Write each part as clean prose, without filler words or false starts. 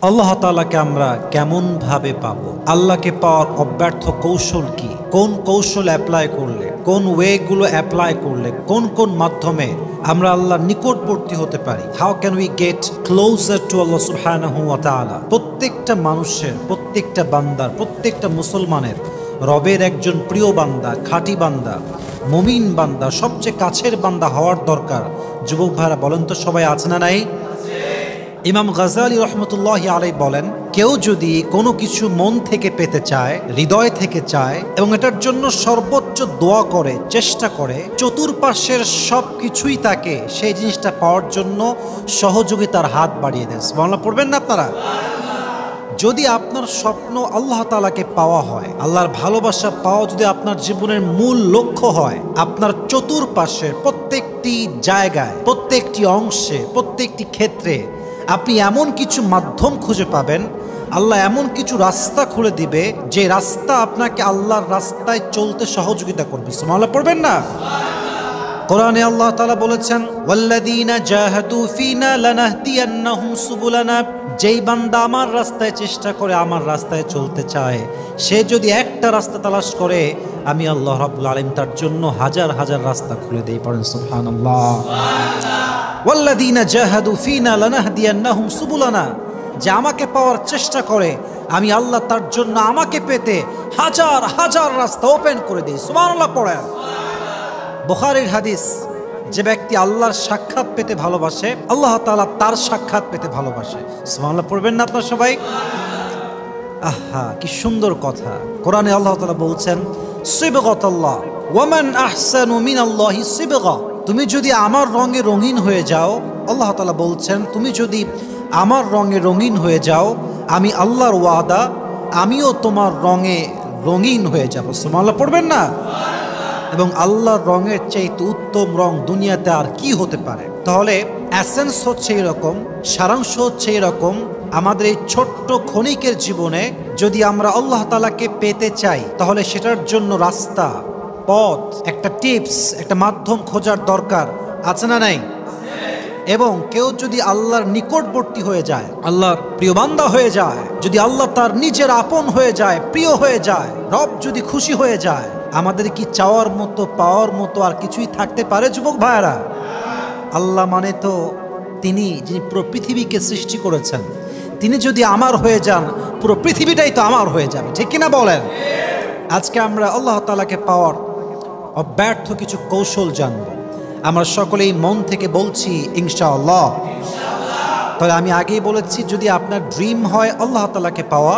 আল্লাহ তাআলাকে আমরা কেমন ভাবে পাবো? আল্লাহকে পাওয়ার অব্যর্থ কৌশল কি? কোন কৌশল অ্যাপ্লাই করলে, কোন ওয়েগুলো অ্যাপ্লাই করলে, কোন কোন মাধ্যমে আমরা আল্লাহর নিকটবর্তী হতে পারি? How can we get closer to Allah সুবহানাহু ওয়া তাআলা? প্রত্যেকটা মানুষের, প্রত্যেকটা বান্দার, প্রত্যেকটা মুসলমানের রবের একজন প্রিয় বান্দা, খাঁটি বান্দা, মুমিন বান্দা, সবচেয়ে কাছের বান্দা হওয়ার দরকার। যুবক ভাইরা বলেন তো, সবাই আছে না নাই? ইমাম গাজ্জালী রহমতুল্লাহি আলাইহি বলেন, কেউ যদি কোনো কিছু মন থেকে পেতে চায়, হৃদয় থেকে চায়, এবং এটার জন্য সর্বোচ্চ দোয়া করে, চেষ্টা করে, চতুর্পাশের সব কিছুই তাকে সেই জিনিসটা পাওয়ার জন্য সহযোগিতার হাত বাড়িয়ে দেয়। সুবহানাল্লাহ পড়বেন না আপনারা? যদি আপনার স্বপ্ন আল্লাহ তাআলাকে পাওয়া হয়, আল্লাহর ভালোবাসা পাওয়া যদি আপনার জীবনের মূল লক্ষ্য হয়, আপনার চতুর্পাশের প্রত্যেকটি জায়গায়, প্রত্যেকটি অংশে, প্রত্যেকটি ক্ষেত্রে আপনি এমন কিছু মাধ্যম খুঁজে পাবেন, আল্লাহ এমন কিছু রাস্তা খুলে দিবে, যে রাস্তা আপনাকে আল্লাহর রাস্তায় চলতে সহযোগিতা করবে। সুবহানাল্লাহ পড়বেন না? কোরআনে আল্লাহ তাআলা বলেছেন, ওয়াল্লাযীনা জাহাদু ফীনা লানাহদিয়ান্নাহুম সুবুলানা। যেই বান্দা আমার রাস্তায় চেষ্টা করে, আমার রাস্তায় চলতে চায়, সে যদি একটা রাস্তা তালাশ করে, আমি আল্লাহ রাব্বুল আলামিন তার জন্য হাজার হাজার রাস্তা খুলে দেই। পড়েন সুবহানাল্লাহ। ওয়াল্লাযীনা জাহাদু ফীনা লানাহদিয়ান্নাহুম সুবুলানা। যে আমাকে পাওয়ার চেষ্টা করে, আমি আল্লাহ তার জন্য আমাকে পেতে হাজার হাজার রাস্তা ওপেন করে দিই। সুবহানাল্লাহ পড়েন। বুখারীর হাদিস, যে ব্যক্তি আল্লাহর সাক্ষাৎ পেতে ভালোবাসে, আল্লাহ তাআলা তার সাক্ষাৎ পেতে ভালোবাসে। সুবহানাল্লাহ পড়বেন না আপনারা সবাই? আহা, কি সুন্দর কথা! কোরআনে আল্লাহ তাআলা বলছেন, সিবগাতাল্লাহ ওয়া মান আহসানু মিনাল্লাহি সিবগা। তুমি যদি আমার রঙে রঙিন হয়ে যাও, আল্লাহ তাআলা বলছেন, তুমি যদি আমার রঙে রঙিন হয়ে যাও, আমি আল্লাহর ওয়াদা, আমিও তোমার রঙে রঙিন হয়ে যাব। সুবহানাল্লাহ পড়বেন না? এবং আল্লাহর রঙের চাইতে উত্তম রং দুনিয়াতে আর কি হতে পারে? তাহলে এসেন্স হচ্ছে এরকম, সারাংশ হচ্ছে এরকম, আমাদের এই ছোট্ট ক্ষণিকের জীবনে যদি আমরা আল্লাহ তাআলাকে পেতে চাই, তাহলে সেটার জন্য রাস্তা, পথ, একটা টিপস, একটা মাধ্যম খোঁজার দরকার আছে না নাই? এবং কেউ যদি আল্লাহর নিকটবর্তী হয়ে যায়, আল্লাহর প্রিয় বান্দা হয়ে যায়, যদি আল্লাহ তার নিজের আপন হয়ে যায়, প্রিয় হয়ে যায়, রব যদি খুশি হয়ে যায়, আমাদের কি চাওয়ার মতো, পাওয়ার মতো আর কিছুই থাকতে পারে যুবক ভাইয়েরা? আল্লাহ মানে তো তিনি, যিনি পুরো পৃথিবীকে সৃষ্টি করেছেন, তিনি যদি আমার হয়ে যান, পুরো পৃথিবীটাই তো আমার হয়ে যাবে, ঠিক কিনা বলেন? আজকে আমরা আল্লাহ তাআলাকে পাওয়ার অব্যর্থ কিছু কৌশল জানব। আমরা সকলেই মন থেকে বলছি ইনশাআল্লাহ। তাহলে আমি আগেই বলেছি, যদি আপনার ড্রিম হয় আল্লাহ তাআলাকে পাওয়া,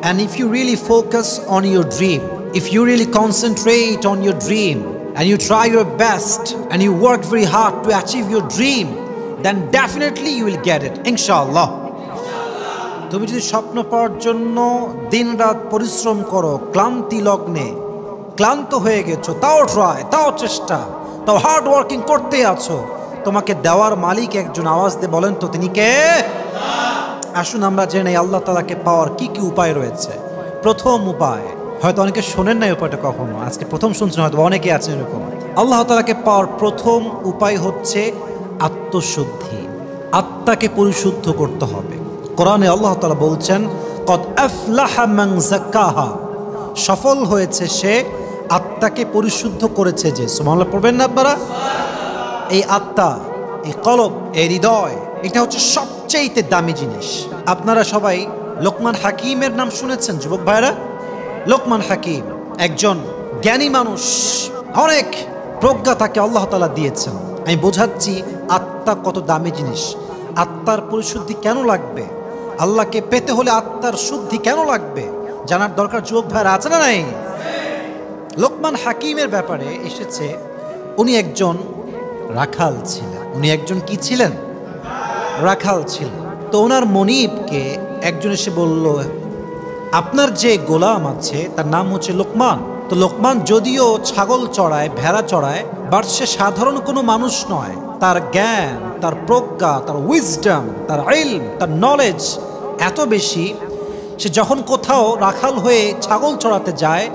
and if you really focus on your dream, if you really concentrate on your dream, and you try your best, and you work very hard to achieve your dream, then definitely you will get it, inshallah. তুমি যদি স্বপ্ন পাওয়ার জন্য দিনরাত পরিশ্রম করো, ক্লান্তি লগ্নে, ক্লান্ত হয়ে গেছো, তাও ট্রাই, তাও চেষ্টা, তাও হার্ড ওয়ার্কিং করতে আছো, তোমাকে দেওয়ার মালিক একজন। আওয়াজ দিয়ে বলেন তো, তিনি কে? আসুন আমরা জেনে আল্লাহ তাআলাকে পাওয়ার কি কি উপায় রয়েছে। প্রথম উপায়, হয়তো অনেকে শোনেন না এই উপায়টা কখনো, আজকে প্রথম শুনছেন, হয়তো অনেকে আছেন এরকম। আল্লাহ তাআলাকে পাওয়ার প্রথম উপায় হচ্ছে আত্মশুদ্ধি। আত্মাকে পরিশুদ্ধ করতে হবে। কোরআনে আল্লাহ তাআলা বলছেন, কদ আফলাহা মান যাক্কাহা। সফল হয়েছে সে আত্মাকে পরিশুদ্ধ করেছে যে। সুবহানাল্লাহ পড়বেন না আপনারা? এই আত্মা, এই কলব, এই হৃদয়, এটা হচ্ছে সবচেয়ে দামি জিনিস। আপনারা সবাই লোকমান হাকিমের নাম শুনেছেন যুবক ভাইরা? লোকমান হাকিম একজন জ্ঞানী মানুষ, অনেক প্রজ্ঞা তাকে আল্লাহ তাআলা দিয়েছেন। আমি বোঝাচ্ছি আত্মা কত দামি জিনিস, আত্মার পরিশুদ্ধি কেন লাগবে, আল্লাহকে পেতে হলে আত্মার শুদ্ধি কেন লাগবে, জানার দরকার যুবক ভাইরা আছে না নাই? লোকমান হাকিমের ব্যাপারে এসেছে, উনি একজন রাখাল ছিলেন। উনি একজন কি ছিলেন? রাখাল ছিলেন। তো ওনার মনিবকে একজন এসে বলল, আপনার যে গোলাম আছে তার নাম হচ্ছে লোকমান। তো লোকমান যদিও ছাগল চড়ায়, ভেড়া চড়ায়, বাট সে সাধারণ কোনো মানুষ নয়। তার জ্ঞান, তার প্রজ্ঞা, তার উইজডম, তার ইলম, তার নলেজ এত বেশি, সে যখন কোথাও রাখাল হয়ে ছাগল চড়াতে যায়,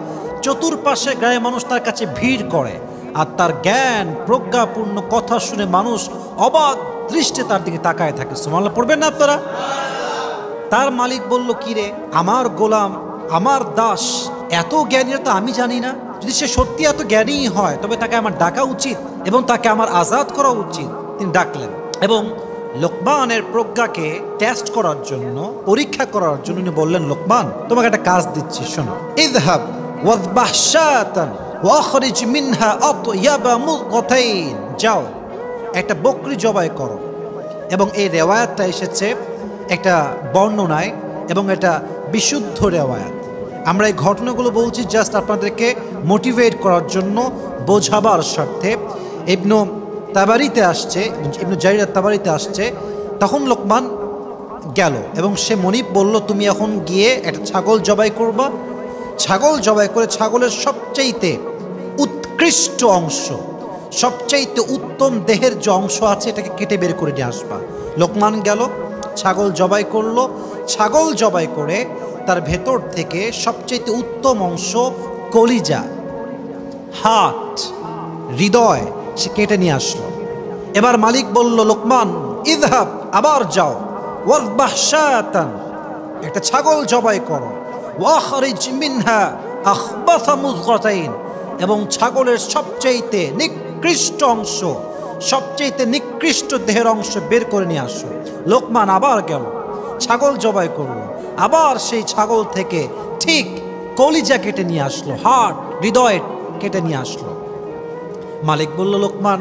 চতুর্পাশে গায়ে মানুষ তার কাছে ভিড় করে, আর তার জ্ঞান, প্রজ্ঞাপূর্ণ কথা শুনে মানুষ অবাক দৃষ্টি তার দিকে তাকায় থাকে। সুবহানাল্লাহ পড়বেন না আপনারা? তার মালিক বলল, কি রে, আমার গোলাম, আমার দাস এত জ্ঞানী তো আমি জানি না? যদি সে সত্যি এত জ্ঞানী হয় তবে তাকে আমার ডাকা উচিত এবং তাকে আমার আজাদ করা উচিত। তিনি ডাকলেন এবং লোকমানের প্রজ্ঞাকে টেস্ট করার জন্য, পরীক্ষা করার জন্য উনি বললেন, লোকমান, তোমাকে একটা কাজ দিচ্ছি, শোনো। ইযহাব ওয়াযবাহ শাতান ওয়াখরিজ মিনহা আতয়াবা মুলকাতাইন, যাও একটা বকরি জবাই করো। এবং এই রেওয়ায়াতটা এসেছে একটা বর্ণনায় এবং এটা বিশুদ্ধ রেওয়ায়াত। আমরা এই ঘটনাগুলো বলছি জাস্ট আপনাদেরকে মোটিভেট করার জন্য, বোঝাবার স্বার্থে। ইবনু তাবারিতে আসছে, ইবনু জারির তাবারিতে আসছে, তখন লোকমান গেল এবং সে মনিব বলল, তুমি এখন গিয়ে একটা ছাগল জবাই করবা। ছাগল জবাই করে ছাগলের সবচাইতে উৎকৃষ্ট অংশ, সবচাইতে উত্তম দেহের যে অংশ আছে এটাকে কেটে বের করে নিয়ে আসবা। লোকমান গেল, ছাগল জবাই করলো। ছাগল জবাই করে তার ভেতর থেকে সবচাইতে উত্তম অংশ, কলিজা, হাত, হৃদয় সে কেটে নিয়ে আসলো। এবার মালিক বলল, লোকমান, ইযহাব, আবার যাও, ওয়াযবাহ শাতান, একটা ছাগল জবাই করো, ওয়াখরিজ মিনহা আখবাথা মুযগাতাইন, এবং ছাগলের সবচাইতে নিকৃষ্ট অংশ, সবচাইতে নিকৃষ্ট দেহের অংশ বের করে নিয়ে আসো। লোকমান আবার গেল, ছাগল জবাই করলো, আবার সেই ছাগল থেকে ঠিক কলিজা কেটে নিয়ে আসলো, হার্ট, হৃদয় কেটে নিয়ে আসলো। মালিক বলল, লোকমান,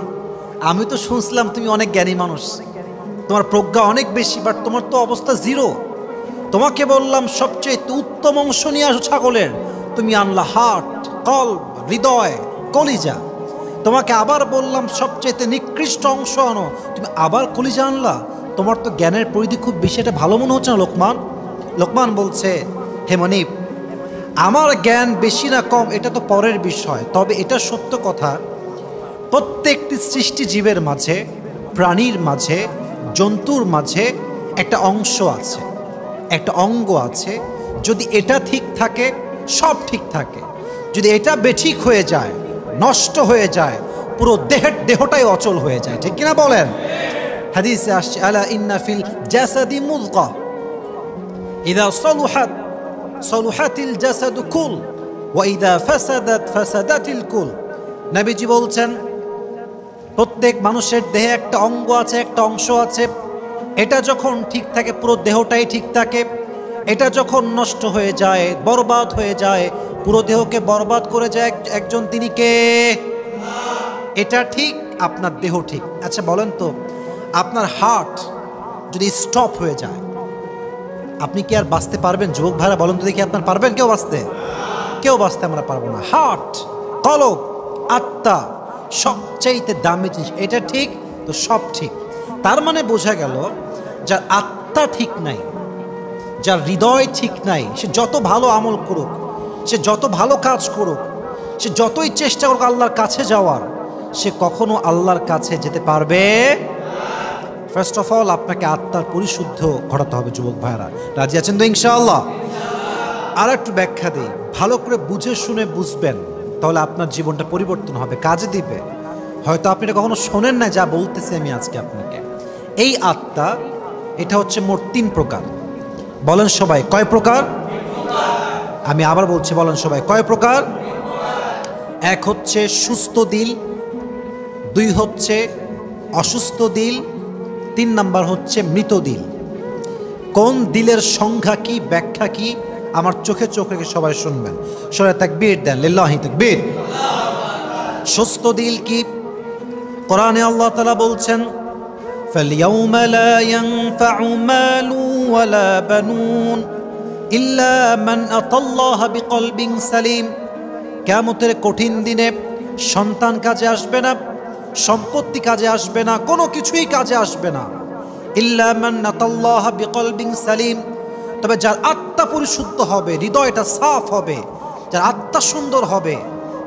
আমি তো শুনছিলাম তুমি অনেক জ্ঞানী মানুষ, তোমার প্রজ্ঞা অনেক বেশি, বাট তোমার তো অবস্থা জিরো। তোমাকে বললাম সবচেয়ে উত্তম অংশ নিয়ে আসো ছাগলের, তুমি আনলা হার্ট, কল্ব, হৃদয়, কলিজা। তোমাকে আবার বললাম সবচেয়ে নিকৃষ্ট অংশ আনো, তুমি আবার কলিজা আনলা। তোমার তো জ্ঞানের পরিধি খুব বেশি, এটা ভালো মনে হচ্ছে না লোকমান? লোকমান বলছে, হে মনিব, আমার জ্ঞান বেশি না কম এটা তো পরের বিষয়, তবে এটা সত্য কথা, প্রত্যেকটি সৃষ্টি জীবের মাঝে, প্রাণীর মাঝে, জন্তুর মাঝে একটা অংশ আছে, একটা অঙ্গ আছে। যদি এটা ঠিক থাকে সব ঠিক থাকে, যদি এটা বেঠিক হয়ে যায়, নষ্ট হয়ে যায়, পুরো দেহটাই অচল হয়ে যায়। ঠিক কিনা বলেন? হাদিসে আসছে, আলা ইন্না ফিল জাসাদি মুযগা ইযা সালুহাত সালুহাতিল জাসাদু কুল ওয়া ইযা ফাসাদাত ফাসাদাতিল কুল। নবীজি বলছেন, প্রত্যেক মানুষের দেহে একটা অঙ্গ আছে, একটা অংশ আছে। এটা যখন ঠিক থাকে পুরো দেহটাই ঠিক থাকে, এটা যখন নষ্ট হয়ে যায়, বরবাদ হয়ে যায়, পুরো দেহকে বরবাদ করে যায় একজন, তিনি কে? এটা ঠিক, আপনার দেহ ঠিক। আচ্ছা বলেন তো, আপনার হার্ট যদি স্টপ হয়ে যায়, আপনি কি আর বাঁচতে পারবেন? যুবক ভাইরা বলেন তো দেখি, আপনার পারবেন কেউ বাঁচতে? কেউ বাঁচতে আমরা পারবো না। হার্ট, কলব, আত্মা সবচাইতে দামি জিনিস, এটা ঠিক তো সব ঠিক। তার মানে বোঝা গেল, যার আত্মা ঠিক নাই, যার হৃদয় ঠিক নাই, সে যত ভালো আমল করুক, সে যত ভালো কাজ করুক, সে যতই চেষ্টা করুক আল্লাহর কাছে যাওয়ার, সে কখনো আল্লাহর কাছে যেতে পারবে। ফার্স্ট অফ অল আপনাকে আত্মার পরিশুদ্ধ ঘটাতে হবে। যুবক ভাইরা রাজি আছেন তো ইনশাআল্লাহ? আর একটু ব্যাখ্যা দিই, ভালো করে বুঝে শুনে বুঝবেন, তাহলে আপনার জীবনটা পরিবর্তন হবে, কাজে দিবে। হয়তো আপনি এটা কখনো শোনেন না যা বলতেছি আমি আজকে আপনাকে। এই আত্মা, এটা হচ্ছে মোট 3 প্রকার। বলেন সবাই, কয় প্রকার? আমি আবার বলছি, বলেন সবাই, কয় প্রকার? 1 হচ্ছে সুস্থ দিল, 2 হচ্ছে অসুস্থ দিল, 3 নাম্বার হচ্ছে মৃত দিল। কোন দিলের সংখ্যা কি, ব্যাখ্যা কি, আমার চোখে চোখ রেখে সবাই শুনবেন। সবাই তাকবীর দেন, লিল্লাহি তাকবীর। সুস্থ দিল কি? কোরআনে আল্লাহ তাআলা বলছেন, ফালইয়াউমা লা ইয়ানফাউ মালু ওয়ালা বানুন ইল্লা মান আতাল্লাহা বিকলবিন সালিম। কিয়ামতের কঠিন দিনে সন্তান কাজে আসবে না, সম্পত্তি কাজে আসবে না, কোনো কিছুই কাজে আসবে না। ইল্লা মান আতাল্লাহা বিকলবিন সালিম, তবে যার আত্মা পরিশুদ্ধ হবে, হৃদয়টা সাফ হবে, যার আত্মা সুন্দর হবে,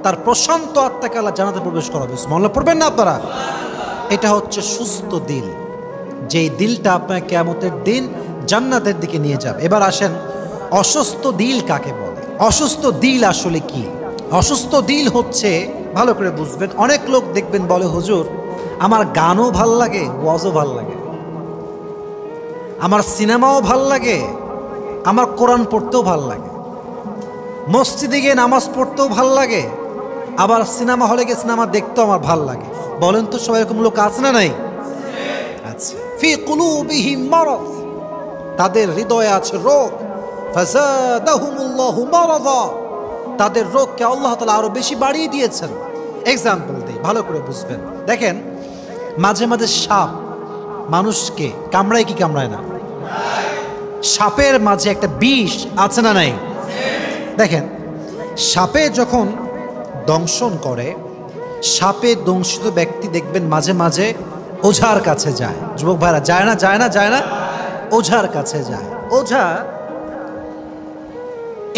তার প্রশান্ত আত্মাকে আল্লাহ জান্নাতে প্রবেশ করাবে। সুবহানাল্লাহ পড়বেন না আপনারা? এটা হচ্ছে সুস্থ দিল, যেই দিলটা আপনার কিয়ামতের দিন জান্নাতের দিকে নিয়ে যাবে। এবার আসেন, অসুস্থ দিল কাকে বলে? অসুস্থ দিল আসলে কি? অসুস্থ দিল হচ্ছে, ভালো করে বুঝবেন, অনেক লোক দেখবেন বলে, হুজুর আমার গানও ভাল লাগে, ওয়াজও ভাল লাগে, আমার সিনেমাও ভাল লাগে, আমার কোরআন পড়তেও ভাল লাগে, মসজিদে গিয়ে নামাজ পড়তেও ভাল লাগে, আবার সিনেমা হলে গিয়ে সিনেমা দেখতেও আমার ভাল লাগে। বলেন তো সবাই এরকম লোক আছে না নাই? আচ্ছা। ফি কুলুবিহিম মারাদ, তাদের হৃদয়ে আছে রোগ। ফাযাদাহুমুল্লাহু মারাদা, তাদের রোগকে আল্লাহ তাআলা আরো বেশি বাড়িয়ে দিয়েছেন। এক্সাম্পল দেই, ভালো করে বুঝবেন। দেখেন, মাঝে মাঝে সাপ মানুষকে কামড়ায় কি কামড়ায় না? সাপের মাঝে একটা বিষ আছে না নাই? দেখেন, সাপে যখন দংশন করে, সাপে দংশিত ব্যক্তি দেখবেন মাঝে মাঝে ওঝার কাছে যায়। যুবক ভাইরা, যায় না যায় না যায় না? ওঝার কাছে যায়। ওঝা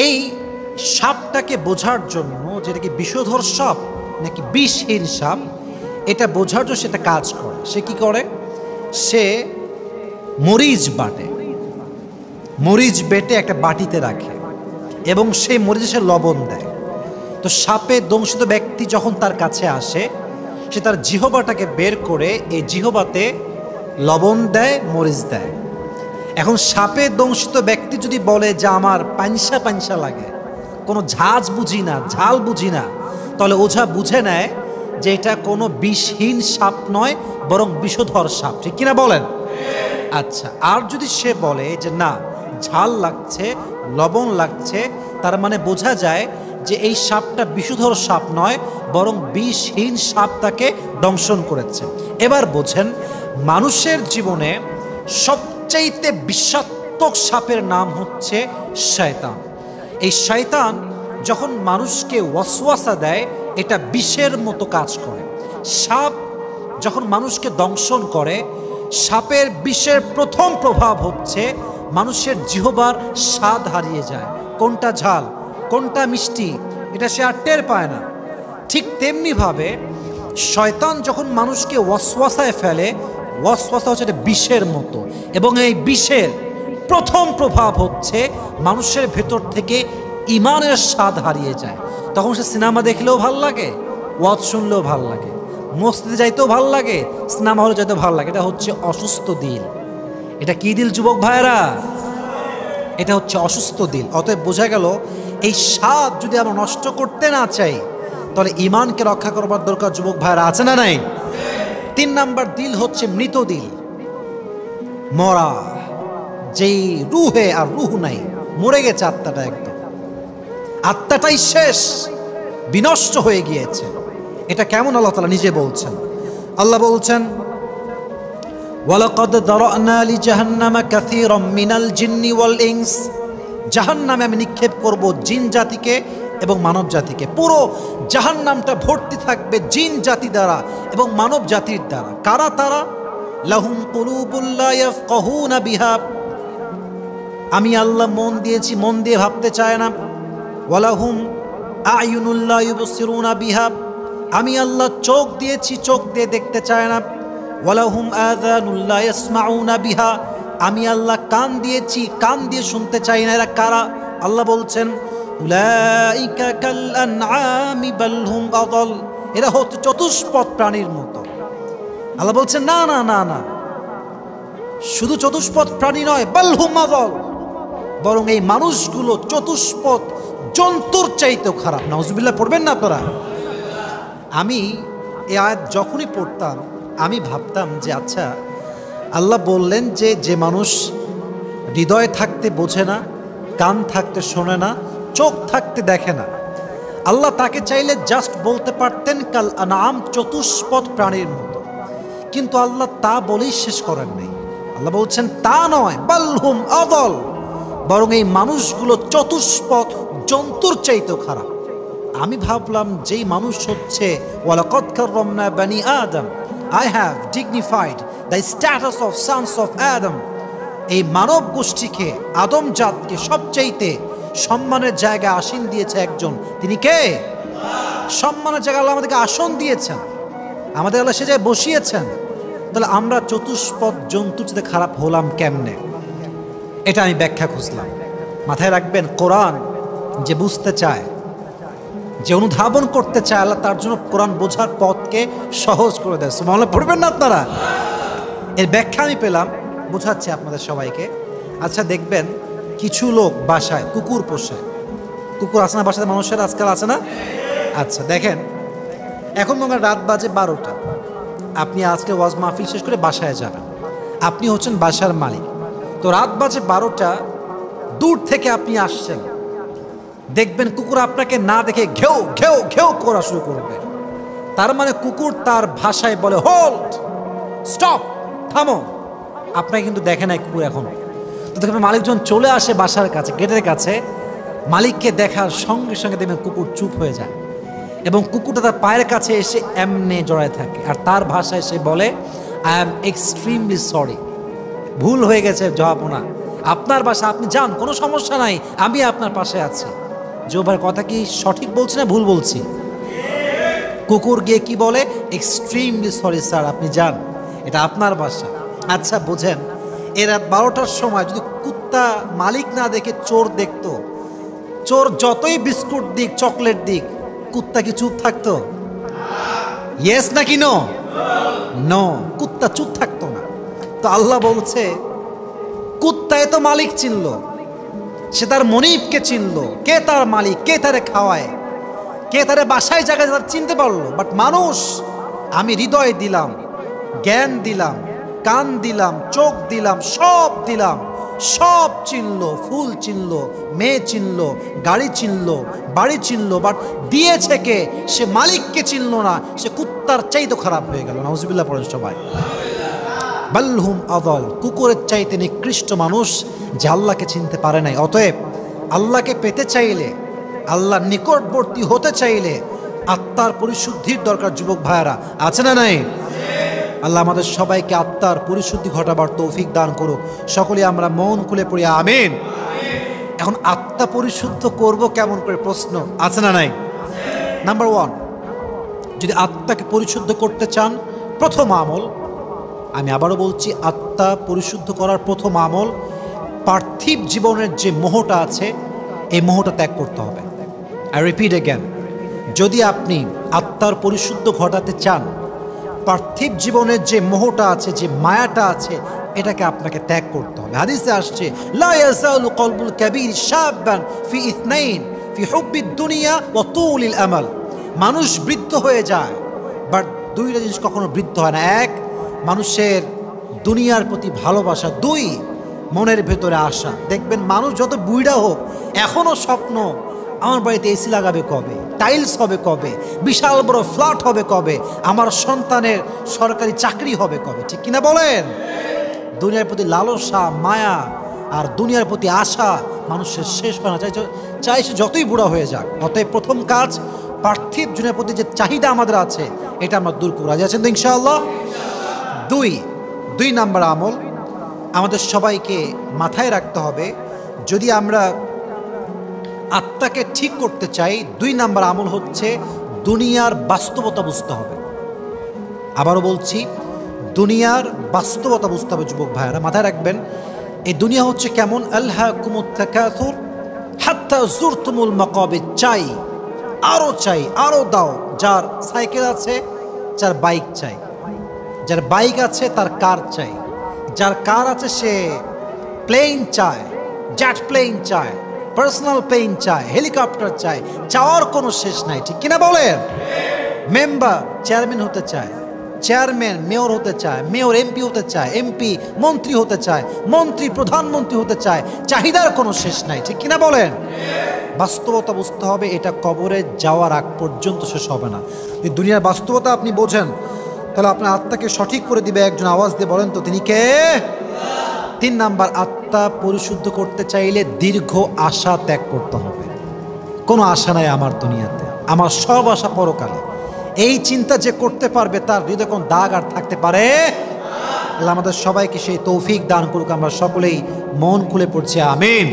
এই সাপটাকে বোঝার জন্য, যেটা কি বিষধর সাপ নাকি বিষহীন সাপ, এটা বোঝার জন্য সেটা কাজ করে। সে কি করে? সে মরিচ বাটে, মরিচ বেটে একটা বাটিতে রাখে এবং সেই মরিচে সে লবণ দেয়। তো সাপে দংশিত ব্যক্তি যখন তার কাছে আসে, সে তার জিহবাটাকে বের করে এই জিহবাতে লবণ দেয়, মরিচ দেয়। এখন সাপে দংশিত ব্যক্তি যদি বলে যে আমার পাঞ্চা পাঞ্চা লাগে, কোনো ঝাঁজ বুঝি না, ঝাল বুঝি না, তাহলে ওঝা বুঝে নেয় যে এটা কোনো বিষহীন সাপ নয়, বরং বিষধর সাপ। ঠিক কিনা বলেন? আচ্ছা, আর যদি সে বলে যে না, ঝাল লাগছে, লবণ লাগছে, তার মানে বোঝা যায় যে এই সাপটা বিষধর সাপ নয়, বরং বিষহীন সাপ তাকে দংশন করেছে। এবার বোঝেন, মানুষের জীবনে সবচাইতে বিষাক্তক সাপের নাম হচ্ছে শয়তান। এই শয়তান যখন মানুষকে ওয়াসওয়াসা দেয়, এটা বিষের মতো কাজ করে। সাপ যখন মানুষকে দংশন করে, সাপের বিষের প্রথম প্রভাব হচ্ছে মানুষের জিহবার স্বাদ হারিয়ে যায়। কোনটা ঝাল, কোনটা মিষ্টি, এটা সে আর টের পায় না। ঠিক তেমনিভাবে শয়তান যখন মানুষকে ওয়াসওয়াসায় ফেলে, ওয়াসওয়াসা হচ্ছে এটা বিষের মতো, এবং এই বিষের প্রথম প্রভাব হচ্ছে মানুষের ভেতর থেকে ইমানের স্বাদ হারিয়ে যায়। তখন সে সিনেমা দেখলেও ভাল লাগে, ওয়াজ শুনলেও ভাল লাগে, মসজিদে যাইতেও ভাল লাগে, সিনেমা হলে যাইতেও ভাল লাগে। এটা হচ্ছে অসুস্থ দিল। এটা কি দিল যুবক ভাইয়েরা? এটা হচ্ছে অসুস্থ দিল। অতএব বোঝা গেল, এই স্বাদ যদি আমরা নষ্ট করতে না চাই, তাহলে ইমানকে রক্ষা করবার দরকার। যুবক ভাইয়েরা, আছে না নাই? 3 নাম্বার দিল হচ্ছে মৃত দিল, মরা, যেই রুহে আর রুহ নাই, মরে গেছে আত্মাটা, একদম আত্মাটাই শেষ, বিনষ্ট হয়ে গিয়েছে। এটা কেমন? আল্লাহ তাআলা নিজে বলছেন। আল্লাহ বলছেন, ওয়ালাকাদ দারানা লিজাহান্নামা কাসীরাম মিনাল জিন্নি ওয়াল ইনস, জাহান্নামে আমি নিক্ষেপ করব জিন জাতিকে এবং মানব জাতিকে। পুরো জাহান্নামটা ভর্তি থাকবে জিন জাতি দ্বারা এবং মানব জাতির দ্বারা। কারা তারা? লাহুম কুলুবুল লা ইয়াফকাহুনা বিহা, আমি আল্লাহ মন দিয়েছি, মন দিয়ে ভাবতে চায় না। ওয়ালাহুম আয়ুনুল লা ইউবসিরুনা বিহা, আমি আল্লাহ চোখ দিয়েছি, চোখ দিয়ে দেখতে চায় না। ওয়ালাহুম আযানুল লা ইয়াসমাউনা বিহা, আমি আল্লাহ কান দিয়েছি, কান দিয়ে শুনতে চাই না। এরা কারা? আল্লাহ বলছেন, উলাইকা কাল আনআমি বাল হুম আযাল, এরা হচ্ছে চতুষ্পদ প্রাণীর মতো। আল্লাহ বলছেন না না না না, শুধু চতুষ্পদ প্রাণী নয়, বাল হুম আযাল, বরং এই মানুষগুলো চতুষ্পদ জন্তুর চাইতেও খারাপ। নাউজুবিল্লাহ পড়বেন না আপনারা? আমি এই আয়াত যখনই পড়তাম, আমি ভাবতাম যে আচ্ছা, আল্লাহ বললেন যে যে মানুষ হৃদয় থাকতে বোঝে না, কান থাকতে শোনে না, চোখ থাকতে দেখে না, আল্লাহ তাকে চাইলে জাস্ট বলতে পারতেন কাল আনাম, চতুষ্পদ প্রাণীর মতো। কিন্তু আল্লাহ তা বলেই শেষ করেন নাই। আল্লাহ বলছেন তা নয়, বাল হুম আযাল, বরং এই মানুষগুলো চতুষ্পদ জন্তুর চাইতেও খারাপ। আমি ভাবলাম যেই মানুষ হচ্ছে ওয়ালাকাদ কাররামনা বানি আদম, I have dignified the status of sons of Adam, এই মানব গোষ্ঠীকে, আদম জাতকে সবচাইতে সম্মানের জায়গায় আসীন দিয়েছে একজন। তিনি কে? সম্মানের জায়গায় আল্লাহ আমাদেরকে আসন দিয়েছেন, আমাদের আল্লাহ সে জায়গায় বসিয়েছেন। তাহলে আমরা চতুষ্পদ জন্তুর চেয়ে খারাপ হলাম কেমনে? এটা আমি ব্যাখ্যা খুঁজলাম। মাথায় রাখবেন, কোরআন যে বুঝতে চায়, যে অনুধাবন করতে চায়, আল্লাহ তার জন্য কোরআন বোঝার পথকে সহজ করে দেয়। সুবহানাল্লাহ পড়বেন না আপনারা? এর ব্যাখ্যা আমি পেলাম, বোঝাচ্ছি আপনাদের সবাইকে। আচ্ছা দেখবেন, কিছু লোক বাসায় কুকুর পোষে। কুকুর আছে না বাসায়, মানুষের আজকাল আছে না? আচ্ছা দেখেন, এখন মনে হয় রাত বাজে 12টা, আপনি আজকে ওয়াজ মাহফিল শেষ করে বাসায় যাবেন, আপনি হচ্ছেন বাসার মালিক। তো রাত বাজে 12টা, দূর থেকে আপনি আসছেন, দেখবেন কুকুর আপনাকে না দেখে ঘেউ ঘেউ ঘেউ করা শুরু করবে। তার মানে কুকুর তার ভাষায় বলে হোল্ড, স্টপ, থামো। আপনাকে কিন্তু দেখে নাই কুকুর এখন। তো দেখবেন মালিকজন চলে আসে বাসার কাছে, গেটের কাছে, মালিককে দেখার সঙ্গে সঙ্গে দেখবেন কুকুর চুপ হয়ে যায় এবং কুকুরটা তার পায়ের কাছে এসে এমনে জড়ায় থাকে আর তার ভাষায় সে বলে আই অ্যাম এক্সট্রিমলি সরি, ভুল হয়ে গেছে জহাপনা, আপনার বাসা, আপনি যান, কোনো সমস্যা নাই, আমি আপনার পাশে আছি। জোবার কথা কি সঠিক বলছি না ভুল বলছি? কুকুর গিয়ে কি বলে? এক্সট্রিমলি সরি স্যার, আপনি যান, এটা আপনার বাসা। আচ্ছা বোঝেন, এ রাত 12টার সময় যদি কুত্তা মালিক না দেখে চোর দেখতো, চোর যতই বিস্কুট দিক, চকলেট দিক, কুত্তা কি চুপ থাকতো? ইয়েস নাকি নো? নো, কুত্তা চুপ থাকতো না। তো আল্লাহ বলছে কুত্তায় তো মালিক চিনল, সে তার মনিবকে চিনল, কে তার মালিক, কে তারে খাওয়ায়, কে তারে বাসায় জায়গায় তার চিনতে পারলো। বাট মানুষ, আমি হৃদয় দিলাম, জ্ঞান দিলাম, কান দিলাম, চোখ দিলাম, সব দিলাম, সব চিনলো, ফুল চিনলো, মেয়ে চিনলো, গাড়ি চিনলো, বাড়ি চিনলো, বাট দিয়েছে কে? সে মালিককে চিনলো না, সে কুত্তার চাইতে খারাপ হয়ে গেল। নাউজুবিল্লাহ পড়েন সবাই। বালহুম আদল, কুকুরের চাইতে নিকৃষ্ট মানুষ যে আল্লাহকে চিনতে পারে নাই। অতএব আল্লাহকে পেতে চাইলে, আল্লাহর নিকটবর্তী হতে চাইলে আত্মার পরিশুদ্ধির দরকার। যুবক ভাইয়ারা, আছে না নাই? আল্লাহ আমাদের সবাইকে আত্মার পরিশুদ্ধি ঘটাবার তৌফিক দান করুক। সকলে আমরা মন খুলে পড়ি আমিন। এখন আত্মা পরিশুদ্ধ করব কেমন করে, প্রশ্ন আছে না নাই? নাম্বার 1, যদি আত্মাকে পরিশুদ্ধ করতে চান, প্রথম আমল, আমি আবারও বলছি, আত্মা পরিশুদ্ধ করার প্রথম আমল, পার্থিব জীবনের যে মোহটা আছে এই মোহটা ত্যাগ করতে হবে। আই রিপিট অ্যাগেন, যদি আপনি আত্মার পরিশুদ্ধ ঘটাতে চান, পার্থিব জীবনের যে মোহটা আছে, যে মায়াটা আছে, এটাকে আপনাকে ত্যাগ করতে হবে। হাদিসে আসছে লা ইয়াজালু কলবুল কাবীর শাবান ফি ইথনাইন ফি হুব্বিদ দুনিয়া ওয়া তুলিল আমাল। মানুষ বৃদ্ধ হয়ে যায়, বাট দুইটা জিনিস কখনো বৃদ্ধ হয় না। এক, মানুষের দুনিয়ার প্রতি ভালোবাসা। দুই, মনের ভেতরে আশা। দেখবেন মানুষ যত বুইড়া হোক, এখনও স্বপ্ন, আমার বাড়িতে এসি লাগাবে কবে, টাইলস হবে কবে, বিশাল বড় ফ্ল্যাট হবে কবে, আমার সন্তানের সরকারি চাকরি হবে কবে, ঠিক কিনা বলেন? দুনিয়ার প্রতি লালসা, মায়া আর দুনিয়ার প্রতি আশা মানুষের শেষ হয় না, চাই সে যতই বুড়া হয়ে যাক। অতএব প্রথম কাজ, পার্থিব জীবনের প্রতি যে চাহিদা আমাদের আছে, এটা আমরা দূর করে রাজি আছেন তো ইনশাআল্লাহ? দুই নাম্বার আমল আমাদের সবাইকে মাথায় রাখতে হবে, যদি আমরা আত্মাকে ঠিক করতে চাই, 2 নাম্বার আমল হচ্ছে দুনিয়ার বাস্তবতা বুঝতে হবে। আবারও বলছি, দুনিয়ার বাস্তবতা বুঝতে হবে। যুবক ভাইয়েরা মাথায় রাখবেন, এই দুনিয়া হচ্ছে কেমন, আলহাকুমুত তাকাসুর হাত্তা যুরতুমুল মাকাবির। চাই, আরও চাই, আরও দাও। যার সাইকেল আছে, যার বাইক চাই, যার বাইক আছে তার কার চাই, যার কার আছে সে প্লেন চায়, জেট প্লেন চায়, পার্সোনাল প্লেন চায়, হেলিকপ্টার চায়, চাওয়ার কোনো শেষ নাই, ঠিক কিনা বলেন? মেম্বার চেয়ারম্যান হতে চায়, চেয়ারম্যান মেয়র হতে চায়, মেয়র এমপি হতে চায়, এমপি মন্ত্রী হতে চায়, মন্ত্রী প্রধানমন্ত্রী হতে চায়, চাহিদার কোনো শেষ নাই, ঠিক কিনা বলেন? বাস্তবতা বুঝতে হবে, এটা কবরে যাওয়ার আগ পর্যন্ত শেষ হবে না। এই দুনিয়ার বাস্তবতা আপনি বোঝেন, তাহলে আপনার আত্মাকে সঠিক করে দিবে একজন। আওয়াজ দিয়ে বলেন তো তিনি কে? 3 নাম্বার, আত্মা পরিশুদ্ধ করতে চাইলে দীর্ঘ আশা ত্যাগ করতে হবে। কোনো আশা নাই আমার দুনিয়াতে, আমার সব আশা পরকালে। এই চিন্তা যে করতে পারবে তার হৃদয়ে কোন দাগ আর থাকতে পারে? আল্লাহ আমাদের সবাইকে সেই তৌফিক দান করুক। আমরা সকলেই মন খুলে পড়ছি আমিন।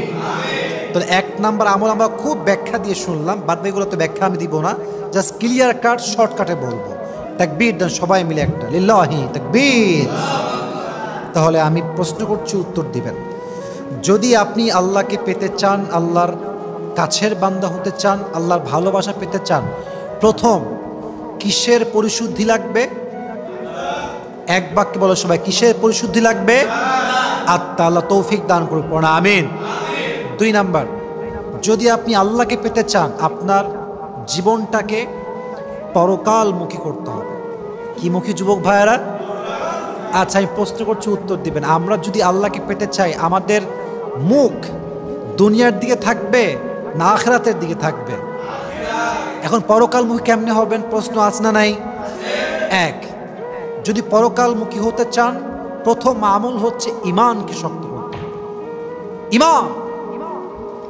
তো 1 নাম্বার আমল আমরা খুব ব্যাখ্যা দিয়ে শুনলাম, বাদ বাকিগুলো তো ব্যাখ্যা আমি দিব না, জাস্ট ক্লিয়ার কাট শর্টকাটে বলবো। তাকবীর দেন সবাই মিলে একটা, লিল্লাহি তাকবীর। তাহলে আমি প্রশ্ন করছি, উত্তর দিবেন। যদি আপনি আল্লাহকে পেতে চান, আল্লাহর কাছের বান্দা হতে চান, আল্লাহর ভালোবাসা পেতে চান, প্রথম কিসের পরিশুদ্ধি লাগবে? এক বাক্যে বলো সবাই, কিসের পরিশুদ্ধি লাগবে? আত্মা। আল্লাহ তৌফিক দান করুক, পড়া আমিন। দুই নাম্বার, যদি আপনি আল্লাহকে পেতে চান আপনার জীবনটাকে পরকালমুখী করতে হবে। কি মুখী যুবক ভাইয়েরা? আচ্ছা, আমি প্রশ্ন করছি, উত্তর দিবেন। আমরা যদি আল্লাহকে পেতে চাই আমাদের মুখ দুনিয়ার দিকে থাকবে না আখিরাতের দিকে থাকবে? এখন পরকালমুখী কেমনে হবেন? প্রশ্ন আছে না নাই? এক, যদি পরকালমুখী হতে চান প্রথম আমল হচ্ছে ঈমানকে শক্ত করতে হবে। ঈমান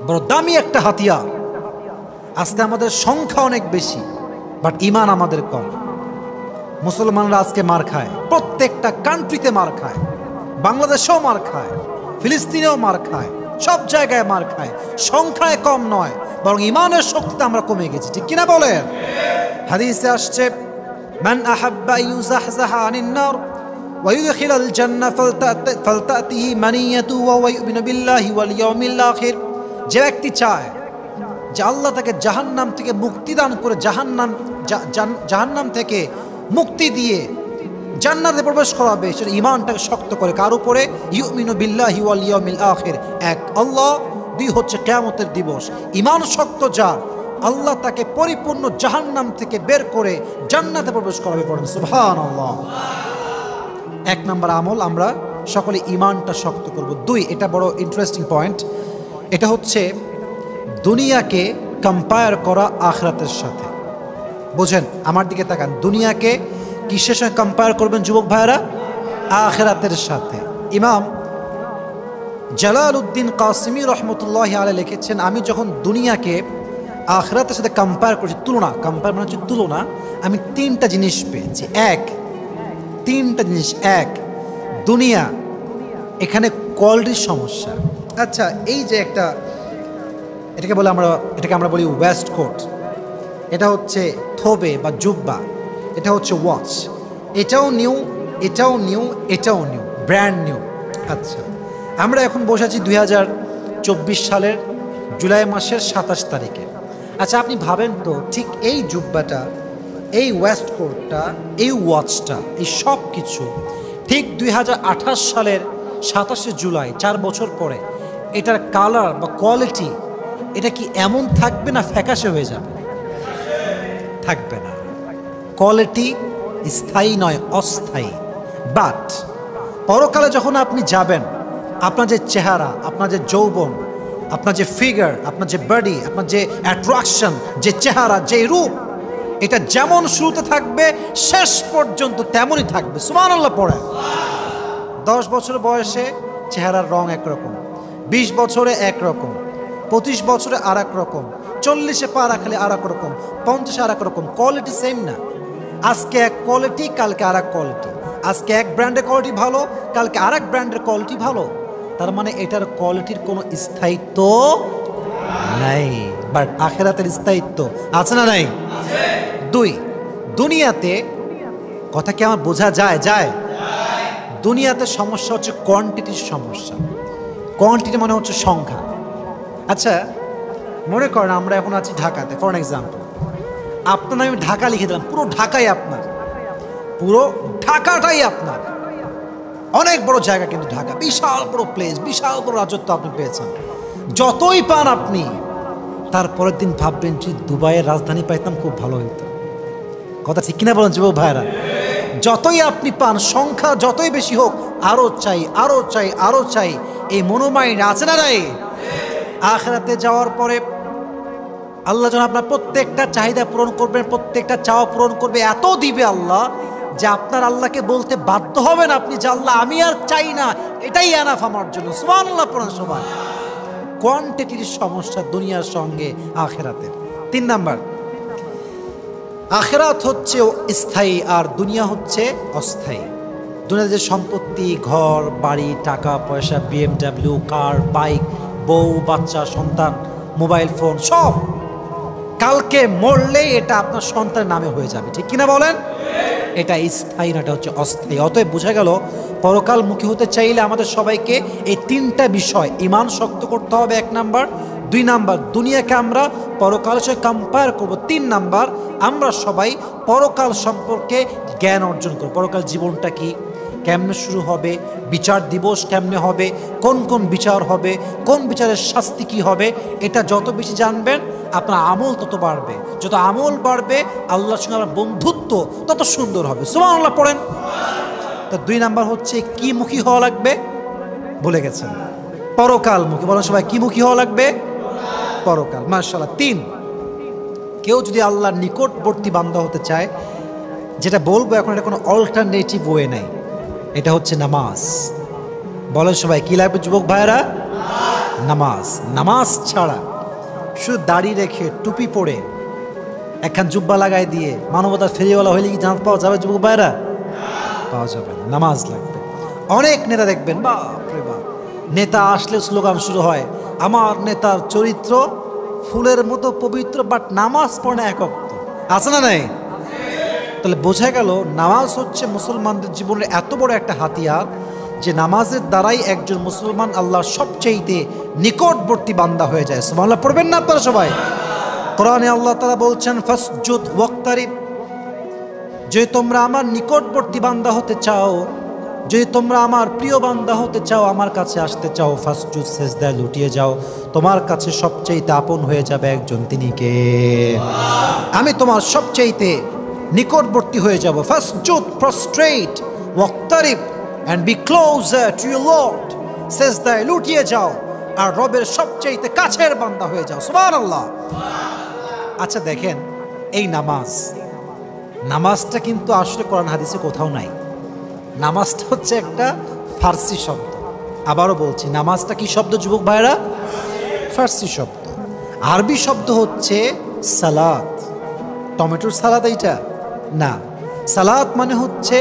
বড় দামি একটা হাতিয়ার। আজকে আমাদের সংখ্যা অনেক বেশি, বাট ঈমান আমাদের কম। মুসলমানরা আজকে মার খায়, প্রত্যেকটা কান্ট্রিতে মার খায়, বাংলাদেশেও মার খায়, ফিলিস্তিনেও মার খায়, সব জায়গায় মার খায়। সংখ্যায় কম নয়, বরং ঈমানের শক্তিতে আমরা কমে গেছি, ঠিক কিনা বলেন? হাদিসে আসছে, মান আহাব্বা ইউজাহজাহা আনিন নার ওয়া ইউদখিলাল জান্নাহ ফালতাতিহি মানিয়াতু ওয়া ইউমিনু বিল্লাহি ওয়াল ইয়াউমিল আখির। যে ব্যক্তি চায় যে আল্লাহ তাকে জাহান্নাম থেকে মুক্তি দান করে জাহান্নাম থেকে মুক্তি দিয়ে জান্নাতে প্রবেশ করাবে, সেটা ঈমানটাকে শক্ত করে। কার উপরে? ইউমিনু বিল্লাহি ওয়াল ইয়াউমিল আখির, এক আল্লাহ, দুই হচ্ছে কিয়ামতের দিবস। ঈমান শক্ত যার, আল্লাহ তাকে পরিপূর্ণ জাহান্নাম থেকে বের করে জান্নাতে প্রবেশ করাবে। পড়েন সুবহানাল্লাহ। এক নম্বর আমল, আমরা সকলে ঈমানটা শক্ত করব। দুই, এটা বড় ইন্টারেস্টিং পয়েন্ট, এটা হচ্ছে দুনিয়াকে কম্পেয়ার করা আখিরাতের সাথে। বুঝেন, আমার দিকে তাকান, দুনিয়াকে কিসের সঙ্গে কম্পেয়ার করবেন যুবক ভাইয়েরা? আখিরাতের সাথে। ইমাম জালালউদ্দিন কাসিমি রহমতুল্লাহি আলাইহি লিখেছেন, আমি যখন দুনিয়াকে আখিরাতের সাথে কম্পেয়ার করছি, কম্পেয়ার মানে হচ্ছে তুলনা, আমি তিনটা জিনিস পেয়েছি। তিনটা জিনিস। এক, দুনিয়া, এখানে কোয়ালিটির সমস্যা। আচ্ছা, এই যে এটাকে আমরা বলি ওয়েস্ট কোট, এটা হচ্ছে থোবে বা জুব্বা, এটা হচ্ছে ওয়াচ, এটাও নিউ, এটাও নিউ, এটাও নিউ, ব্র্যান্ড নিউ। আচ্ছা, আমরা এখন বসে আছি 2024 সালের জুলাই মাসের 27 তারিখে। আচ্ছা, আপনি ভাবেন তো, ঠিক এই জুব্বাটা, এই ওয়েস্ট কোটটা, এই ওয়াচটা, এই সব কিছু ঠিক 2028 সালের 27শে জুলাই, 4 বছর পরে, এটার কালার বা কোয়ালিটি এটা কি এমন থাকবে না ফ্যাকাশে হয়ে যাবে? থাকবে না। কোয়ালিটি স্থায়ী নয়, অস্থায়ী। বাট পরকালে যখন আপনি যাবেন, আপনার যে চেহারা, আপনার যে যৌবন, আপনার যে ফিগার, আপনার যে বডি, আপনার যে অ্যাট্রাকশন, যে চেহারা, যে রূপ, এটা যেমন শুরুতে থাকবে শেষ পর্যন্ত তেমনই থাকবে। সুবহানাল্লাহ পড়ে। 10 বছর বয়সে চেহারার রং একরকম, 20 বছরে একরকম, 25 বছরে আর এক রকম, 40-এ পা রাখলে আর এক রকম, 50-এ আর এক রকম। কোয়ালিটি সেম না। আজকে এক কোয়ালিটি, কালকে আর এক কোয়ালিটি। আজকে এক ব্র্যান্ডের কোয়ালিটি ভালো, কালকে আর এক ব্র্যান্ডের কোয়ালিটি ভালো। তার মানে এটার কোয়ালিটির কোনো স্থায়িত্ব নাই। বাট আখিরাতের স্থায়িত্ব আছে না নাই? দুই, দুনিয়াতে, কথা কি আমার বোঝা যায়? দুনিয়াতে সমস্যা হচ্ছে কোয়ান্টিটির সমস্যা। কোয়ান্টিটি মানে হচ্ছে সংখ্যা। আচ্ছা, মনে করেন আমরা এখন আছি ঢাকাতে, ফর এক্সাম্পল, আপনার নামে ঢাকা লিখে দিলাম, পুরো ঢাকাই আপনার, পুরো ঢাকাটাই আপনার। অনেক বড় জায়গা কিন্তু ঢাকা, বিশাল বড় প্লেস, বিশাল বড় রাজত্ব আপনি পেয়েছেন। যতই পান আপনি, তারপরের দিন ভাববেন যে দুবাইয়ের রাজধানী পাইতাম, খুব ভালো হইতো। কথা ঠিক কিনা বলেন যুবক ভাইরা? যতই আপনি পান, সংখ্যা যতই বেশি হোক, আরো চাই, আরো চাই, আরো চাই, এই মনোমাইন্ড আছে না নাই? আখিরাতে যাওয়ার পরে আল্লাহ যখন আপনার প্রত্যেকটা চাহিদা পূরণ করবেন, প্রত্যেকটা চাওয়া পূরণ করবে, এত দিবে আল্লাহ যে আপনার আল্লাহকে বলতে বাধ্য হবেন আপনি যে আল্লাহ আমি আর চাই না, এটাই এনাফ আমার জন্য। সুবহানাল্লাহ পড়েন সবাই। কোয়ান্টিটির সমস্যা দুনিয়ার সঙ্গে আখিরাতের। 3 নাম্বার, আখিরাত হচ্ছে স্থায়ী আর দুনিয়া হচ্ছে অস্থায়ী। দুনিয়াতে যে সম্পত্তি, ঘর বাড়ি, টাকা পয়সা, BMW, কার, বাইক, বউ বাচ্চা, সন্তান, মোবাইল ফোন, সব কালকে মরলেই এটা আপনার সন্তানের নামে হয়ে যাবে, ঠিক কিনা বলেন? এটা স্থায়ী না, এটা হচ্ছে অস্থায়ী। অতএব বোঝা গেল, পরকালমুখী হতে চাইলে আমাদের সবাইকে এই 3টা বিষয়, ঈমান শক্ত করতে হবে 1 নাম্বার। 2 নাম্বার, দুনিয়াকে আমরা পরকালের সাথে কম্পেয়ার করবো। 3 নাম্বার, আমরা সবাই পরকাল সম্পর্কে জ্ঞান অর্জন করব। পরকাল জীবনটা কি, কেমনে শুরু হবে, বিচার দিবস কেমনে হবে, কোন কোন বিচার হবে, কোন বিচারের শাস্তি কি হবে, এটা যত বেশি জানবেন আপনার আমল তত বাড়বে। যত আমল বাড়বে আল্লাহর সঙ্গে আপনার বন্ধুত্ব তত সুন্দর হবে। সুবহানাল্লাহ পড়েন। তো 2 নাম্বার হচ্ছে কি মুখী হওয়া লাগবে, ভুলে গেছেন, পরকালমুখী। বলেন সবাই কি মুখী হওয়া লাগবে, পরকাল। মাশাআল্লাহ। 3, কেউ যদি আল্লাহর নিকটবর্তী বান্দা হতে চায়, যেটা বলবো এখন এটা কোনো অল্টারনেটিভ ওয়ে নাই, এটা হচ্ছে নামাজ। বলেন সবাই কি লাগবে যুবক ভাইরা, নামাজ। নামাজ ছাড়া শুধু দাড়ি রেখে টুপি পরে একখান জুব্বা লাগাই দিয়ে মানবতার ফেরিওয়ালা হইলে কি জান্নাত পাওয়া যাবে যুবক ভাইরা? পাওয়া যাবে না। নামাজ লাগবে। অনেক নেতা দেখবেন, বাপরে বাপ, নেতা আসলে স্লোগান শুরু হয়, আমার নেতার চরিত্র ফুলের মতো পবিত্র, বাট নামাজ পড়ে না একক। আছে না নাই? তাহলে বোঝা গেল নামাজ হচ্ছে মুসলমানদের জীবনের এত বড় একটা হাতিয়ার যে নামাজের দ্বারাই একজন মুসলমান আল্লাহর সবচেয়ে নিকটবর্তী বান্দা হয়ে যায়। সুবহানাল্লাহ পড়বেন না আপনারা সবাই? কোরআনে আল্লাহ তাআলা বলছেন ফাসজুদ ওয়াক্তারিব, যে তোমরা আমার নিকটবর্তী বান্দা হতে চাও, যে তোমরা আমার প্রিয় বান্দা হতে চাও, আমার কাছে আসতে চাও, ফাসজুদ সিজদায় লুটিয়ে যাও, তোমার কাছে সবচেয়ে আপন হয়ে যাবে একজন, তিনি কে? আমি তোমার সবচেয়ে নিকটবর্তী হয়ে যাব। ফাসজুদ, prostate, ওয়াক্তারিব and be closer to your Lord, সিজদায় লুটিয়ে যাও আর রবের সবচেয়ে কাছের বান্দা হয়ে যাও। সুবহানাল্লাহ। আচ্ছা দেখেন, এই নামাজটা কিন্তু আসলে কোরআন হাদিসে কোথাও নাই। নামাজটা হচ্ছে একটা ফার্সি শব্দ। আবারও বলছি, নামাজটা কি শব্দ যুবক ভাইরা? ফার্সি শব্দ। আরবি শব্দ হচ্ছে সালাত। টমেটোর সালাদ এইটা না। সালাত মানে হচ্ছে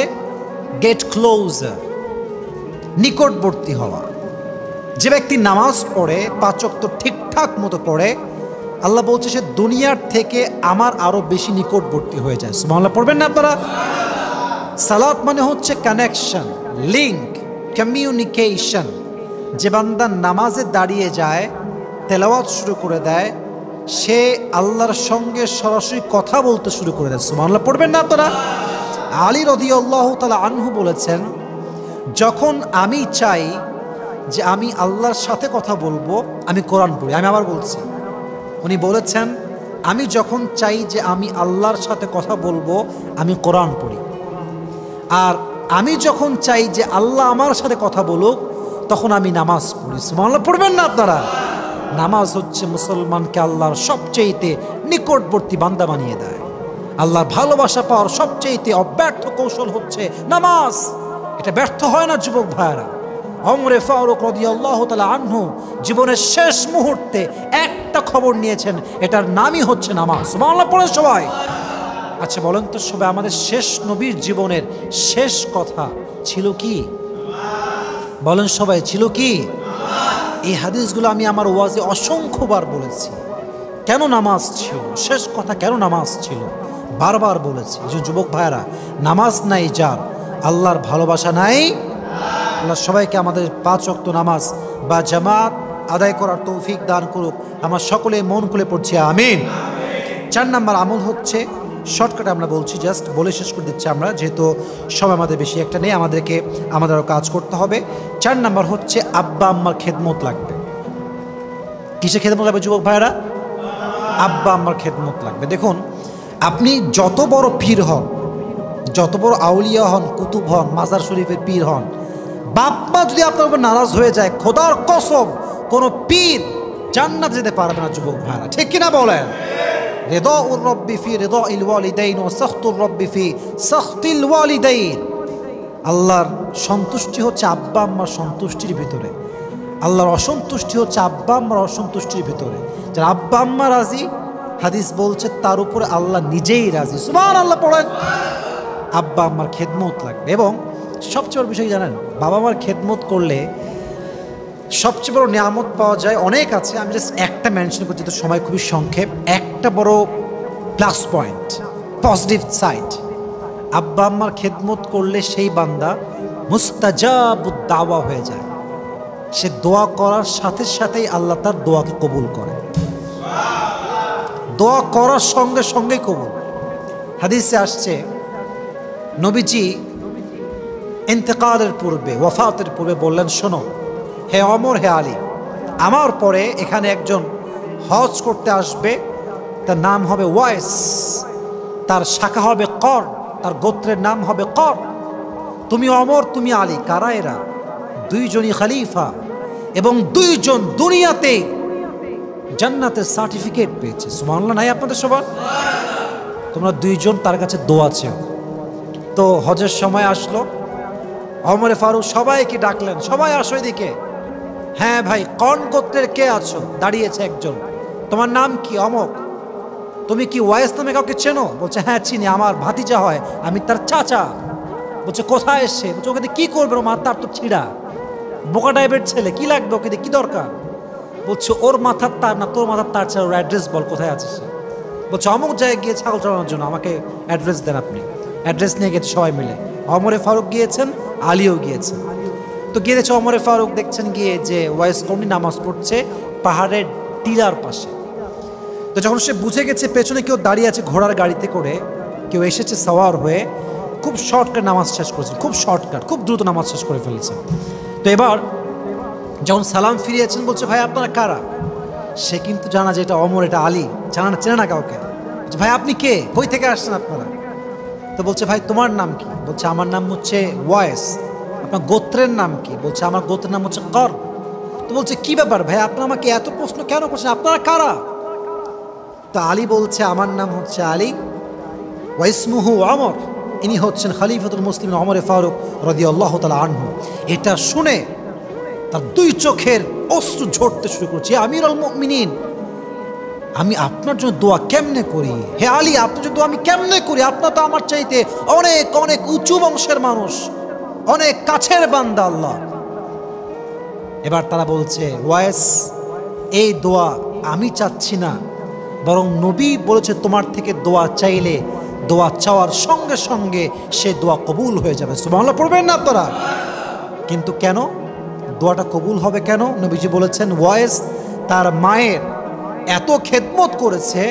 গেট ক্লোজার, নিকটবর্তী হওয়া। যে ব্যক্তি নামাজ পড়ে, 5 ওয়াক্ত ঠিকঠাক মতো পড়ে, আল্লাহ বলছে সে দুনিয়ার থেকে আমার আরো বেশি নিকটবর্তী হয়ে যায়। সুবহানাল্লাহ পড়বেন না আপনারা? সালাত মানে হচ্ছে কানেকশন, লিঙ্ক, কমিউনিকেশন। যে বান্দা নামাজে দাঁড়িয়ে যায়, তেলাওয়াত শুরু করে দেয়, সে আল্লাহর সঙ্গে সরাসরি কথা বলতে শুরু করে দেয়। সুবহানাল্লাহ পড়বেন না আপনারা? আলী রাদিয়াল্লাহু তাআলা আনহু বলেছেন, যখন আমি চাই যে আমি আল্লাহর সাথে কথা বলবো, আমি কোরআন পড়ি। আমি আবার বলছি, উনি বলেছেন আমি যখন চাই যে আমি আল্লাহর সাথে কথা বলবো, আমি কোরআন পড়ি। আর আমি যখন চাই যে আল্লাহ আমার সাথে কথা বলুক, তখন আমি নামাজ পড়ি। সুবহানাল্লাহ পড়বেন না আপনারা? নামাজ হচ্ছে মুসলমানকে আল্লাহর সবচেয়ে নিকটবর্তী বান্দা বানিয়ে দেয়। আল্লাহর ভালোবাসা পাওয়ার সবচেয়ে অব্যর্থ কৌশল হচ্ছে নামাজ। এটা ব্যর্থ হয় না যুবক ভাইরা। ওমর ফারুক রাদিয়াল্লাহু তাআলা আনহু জীবনের শেষ মুহূর্তে একটা খবর নিয়েছেন, এটার নামই হচ্ছে নামাজ। সুবহানাল্লাহ পড়ে সবাই। আচ্ছা বলেন তো সবাই, আমাদের শেষ নবীর জীবনের শেষ কথা ছিল কি? বলেন সবাই, ছিল কি? এই হাদিসগুলো আমি আমার ওয়াজে অসংখ্যবার বলেছি। কেন নামাজ ছিল শেষ কথা, কেন নামাজ ছিল বারবার বলেছি। যে যুবক ভাইরা, নামাজ নাই যার, আল্লাহর ভালোবাসা নাই। আল্লাহ সবাইকে আমাদের 5 ওয়াক্ত নামাজ বা জামাত আদায় করার তৌফিক দান করুক। আমার সকলে মন খুলে পড়ছি আমিন। 4 নাম্বার আমল হচ্ছে, শর্টকাটে আমরা বলছি, জাস্ট বলে শেষ করে দিচ্ছি আমরা, যেহেতু সময় আমাদের বেশি একটা নেই, আমাদের আরও কাজ করতে হবে। 4 নাম্বার হচ্ছে আব্বা আম্মার খেদমত লাগবে। কিসে খেদমত লাগবে যুবক ভাইরা? আব্বা আম্মার খেদমত লাগবে। দেখুন, আপনি যত বড় পীর হন, যত বড় আউলিয়া হন, কুতুব হন, মাজার শরীফের পীর হন, বাপ মা যদি আপনার উপর নারাজ হয়ে যায়, খোদার কসম কোনো পীর জান্নাত যেতে পারবে না যুবক ভাইরা। ঠিক কিনা বলেন? রিদাউর রব্বি ফি রিদাইল ওয়ালিদাইন ওয়া সাখতুর রব্বি ফি সাখতিল ওয়ালিদাইন। আল্লাহর সন্তুষ্টি হচ্ছে আব্বা আম্মার সন্তুষ্টির ভিতরে, আল্লাহর অসন্তুষ্টি হচ্ছে আব্বা আম্মার অসন্তুষ্টির ভিতরে। যারা আব্বা আম্মা রাজি, হাদিস বলছে তার উপরে আল্লাহ নিজেই রাজি। সুবহানাল্লাহ পড়েন। আব্বা আম্মার খেদমত লাগবে। এবং সবচেয়ে বড় বিষয় জানেন, বাবা মার খেদমত করলে সবচেয়ে বড় নিয়ামত পাওয়া যায়। অনেক আছে, আমি জাস্ট একটা মেনশন করছি, তো সময় খুবই সংক্ষেপ। একটা বড় প্লাস পয়েন্ট, পজিটিভ সাইড, আব্বা আম্মার খেদমত করলে সেই বান্দা মুস্তাজাবুদ দাওয়া হয়ে যায়। সে দোয়া করার সাথে সাথেই আল্লাহ তার দোয়াকে কবুল করে। দোয়া করার সঙ্গে সঙ্গেই কবুল। হাদিসে আসছে, নবীজি ইন্তেকালের পূর্বে, ওয়াফাতের পূর্বে বললেন, শোনো হে ওমর, হে আলী, আমার পরে এখানে একজন হজ করতে আসবে, তার নাম হবে ওয়াইস, তার শাখা হবে কর, তার গোত্রের নাম হবে কর। তুমি ওমর, তুমি আলী। কারা এরা? দুইজনই খলিফা এবং দুইজন দুনিয়াতে জান্নাতের সার্টিফিকেট পেয়েছে। সুবহানাল্লাহ নাই আপনাদের সবার? তোমরা দুইজন তার কাছে দোয়া চেও। তো হজের সময় আসলো, ওমরে ফারুক সবাইকে ডাকলেন, সবাই আসো এদিকে। হ্যাঁ ভাই, কোন গোত্রের কে আছো? দাঁড়িয়েছে একজন। তোমার নাম কি? অমক। তুমি কি ওয়াইস নামে কাউকে চেনো? বলছে হ্যাঁ চিনি, আমার ভাতিজা হয়, আমি তার চাচা। বলছে কোথায় এসে? বলছে ওকে কি করবে, ও মাথার তো ছিঁড়া, বোকা টাইপের ছেলে, কি লাগবে ওকে, কি দরকার? বলছে ওর মাথার তার না, তোর মাথার তার ছাড়া ওর অ্যাড্রেস বল, কোথায় আছে সে? বলছে অমুক জায়গায় গিয়ে ছাগল চড়ানোর জন্য, আমাকে অ্যাড্রেস দেন আপনি। অ্যাড্রেস নিয়ে গেছে সবাই মিলে। ওমরে ফারুক গিয়েছেন, আলীও গিয়েছেন। তো গিয়েছে ওমরে ফারুক, দেখছেন গিয়ে যে ওয়াইস কর্মী নামাজ পড়ছে পাহাড়ের টিলার পাশে। তো যখন সে বুঝে গেছে পেছনে কেউ দাঁড়িয়ে আছে ঘোড়ার গাড়িতে করে, কেউ এসেছে সাওয়ার হয়ে, খুব শর্টকাট নামাজ শেষ করেছেন, খুব শর্টকাট, খুব দ্রুত নামাজ শেষ করে ফেলেছেন। তো এবার যখন সালাম ফিরিয়েছেন, বলছে ভাই আপনারা কারা? সে কিন্তু জানা যে এটা অমর, এটা আলী, চেনে না কাউকে। ভাই আপনি কে, কই থেকে আসছেন আপনারা? তো বলছে ভাই তোমার নাম কি? বলছে আমার নাম হচ্ছে ওয়াইস। আপনার গোত্রের নাম কি? বলছে আমার গোত্রের নাম হচ্ছে কর। তো বলছে কি ব্যাপার ভাই, আপনারা আমাকে এত প্রশ্ন কেন করছেন, আপনারা কারা? তো আলী বলছে আমার নাম হচ্ছে আলী, ওয়াইসমুহু ওমর, ইনি হচ্ছেন খলিফাতুল মুসলিমিন ওমর ফারুক রাদিয়াল্লাহু তাআলা আনহু। এটা শুনে তার দুই চোখের অশ্রু ঝরতে শুরু করছে। আমিরুল মুমিনিন, আমি আপনার জন্য দোয়া কেমনে করি? হে আলী, আপনার জন্য দোয়া আমি কেমনে করি? আপনার তো আমার চাইতে অনেক অনেক উঁচু বংশের মানুষ, অনেক কাছের বান্দা আল্লাহ। এবার তারা বলছে ওয়াইস, এই দোয়া আমি চাচ্ছি না, বরং নবী বলেছে তোমার থেকে দোয়া চাইলে দোয়া চাওয়ার সঙ্গে সঙ্গে সে দোয়া কবুল হয়ে যাবে। সুবহানাল্লাহ পড়বেন না আপনারা? কিন্তু কেন দোয়াটা কবুল হবে কেন? নবীজি বলেছেন ওয়াইস তার মায়ের এত খেদমত করেছে,